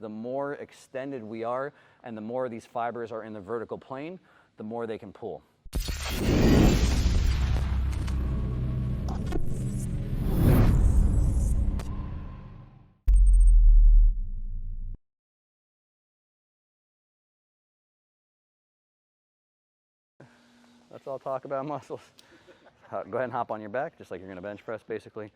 The more extended we are and the more these fibers are in the vertical plane, the more they can pull. Let's all talk about muscles. Go ahead and hop on your back, just like you're going to bench press, basically.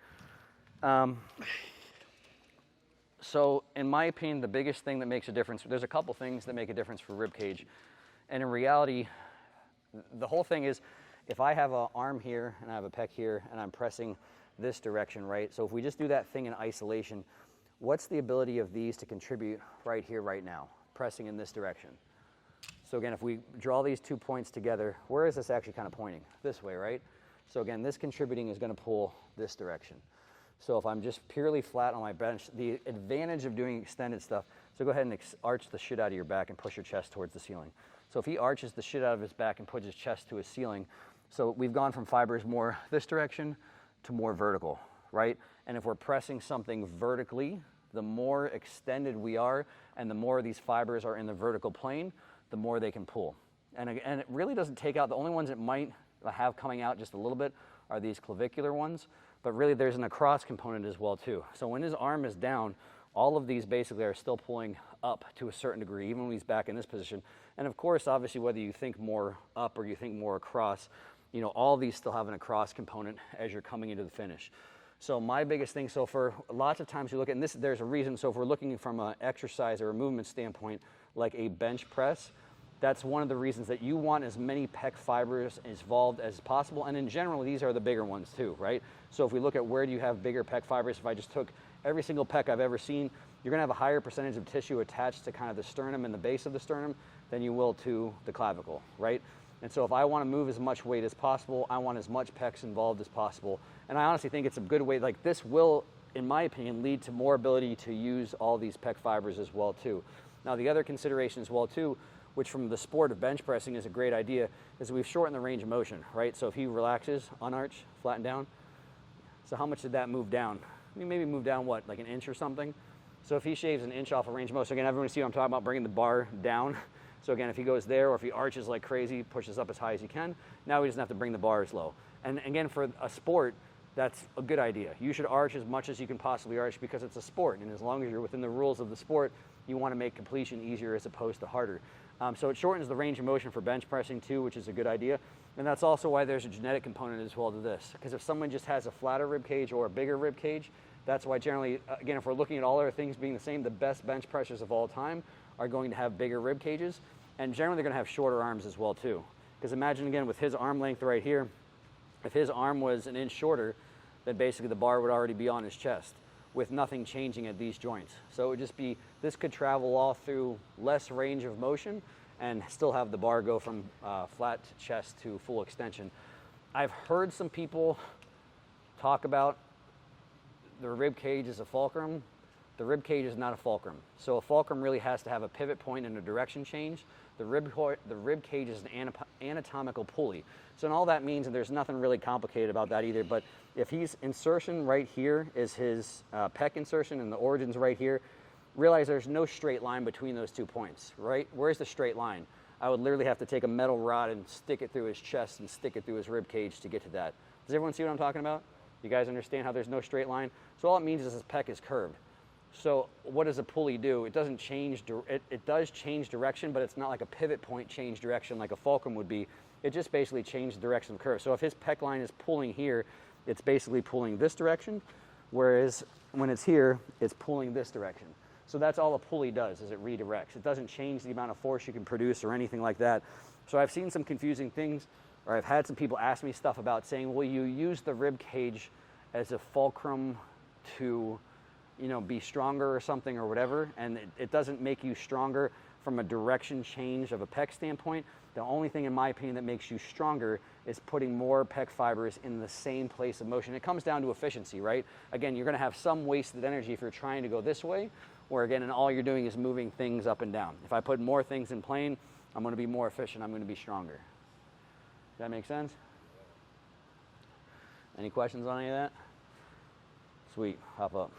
So in my opinion, the biggest thing that makes a difference, there's a couple things that make a difference for rib cage. And in reality, the whole thing is, if I have an arm here and I have a pec here and I'm pressing this direction, right? So if we just do that thing in isolation, what's the ability of these to contribute right here, right now, pressing in this direction? So again, if we draw these 2 points together, where is this actually kind of pointing? This way, right? So again, this contributing is going to pull this direction. So if I'm just purely flat on my bench, the advantage of doing extended stuff, so go ahead and arch the shit out of your back and push your chest towards the ceiling. So if he arches the shit out of his back and puts his chest to his ceiling, so we've gone from fibers more this direction to more vertical, right? And if we're pressing something vertically, the more extended we are and the more these fibers are in the vertical plane, the more they can pull. And it really doesn't take out, the only ones it might have coming out just a little bit are these clavicular ones, but really there's an across component as well too. So when his arm is down, all of these basically are still pulling up to a certain degree, even when he's back in this position. And of course, obviously, whether you think more up or you think more across, you know, all these still have an across component as you're coming into the finish. So my biggest thing, so for lots of times you look at, and this, there's a reason, so if we're looking from an exercise or a movement standpoint, like a bench press, that's one of the reasons that you want as many pec fibers involved as possible. And in general, these are the bigger ones too, right? So if we look at where do you have bigger pec fibers, if I just took every single pec I've ever seen, you're gonna have a higher percentage of tissue attached to kind of the sternum and the base of the sternum than you will to the clavicle, right? And so if I wanna move as much weight as possible, I want as much pecs involved as possible. And I honestly think it's a good way, like this will, in my opinion, lead to more ability to use all these pec fibers as well too. Now the other consideration as well too, which from the sport of bench pressing is a great idea, is we've shortened the range of motion, right? So if he relaxes, unarch, flatten down, so how much did that move down? I mean, maybe move down what, like an inch or something? So if he shaves an inch off a range of motion, again, everyone see what I'm talking about, bringing the bar down. So again, if he goes there or if he arches like crazy, pushes up as high as he can, now he doesn't have to bring the bar as low. And again, for a sport, that's a good idea. You should arch as much as you can possibly arch because it's a sport. And as long as you're within the rules of the sport, you want to make completion easier as opposed to harder. So it shortens the range of motion for bench pressing too, which is a good idea. And that's also why there's a genetic component as well to this. Because if someone just has a flatter rib cage or a bigger rib cage, that's why generally, again, if we're looking at all other things being the same, the best bench pressers of all time are going to have bigger rib cages. And generally they're going to have shorter arms as well too. Because imagine again with his arm length right here, if his arm was an inch shorter, then basically the bar would already be on his chest with nothing changing at these joints. So it would just be, this could travel all through less range of motion and still have the bar go from flat chest to full extension. I've heard some people talk about the rib cage as a fulcrum. The rib cage is not a fulcrum. So a fulcrum really has to have a pivot point and a direction change. The rib cage is an anatomical pulley. So and all that means, and there's nothing really complicated about that either, but if he's insertion right here is his pec insertion and the origin's right here, realize there's no straight line between those 2 points, right? Where's the straight line? I would literally have to take a metal rod and stick it through his chest and stick it through his rib cage to get to that. Does everyone see what I'm talking about? You guys understand how there's no straight line? So all it means is his pec is curved. So what does a pulley do? It doesn't change, it does change direction, but it's not like a pivot point change direction like a fulcrum would be. It just basically changed the direction of the curve. So if his pec line is pulling here, it's basically pulling this direction, whereas when it's here, it's pulling this direction. So that's all a pulley does, is it redirects. It doesn't change the amount of force you can produce or anything like that. So I've seen some confusing things, or I've had some people ask me stuff about saying, well, you use the rib cage as a fulcrum to, you know, be stronger or something or whatever, and it doesn't make you stronger from a direction change of a pec standpoint. The only thing in my opinion that makes you stronger is putting more pec fibers in the same place of motion. It comes down to efficiency, right? Again, you're gonna have some wasted energy if you're trying to go this way, where again, and all you're doing is moving things up and down. If I put more things in plane, I'm gonna be more efficient, I'm gonna be stronger. Does that make sense? Any questions on any of that? Sweet, hop up.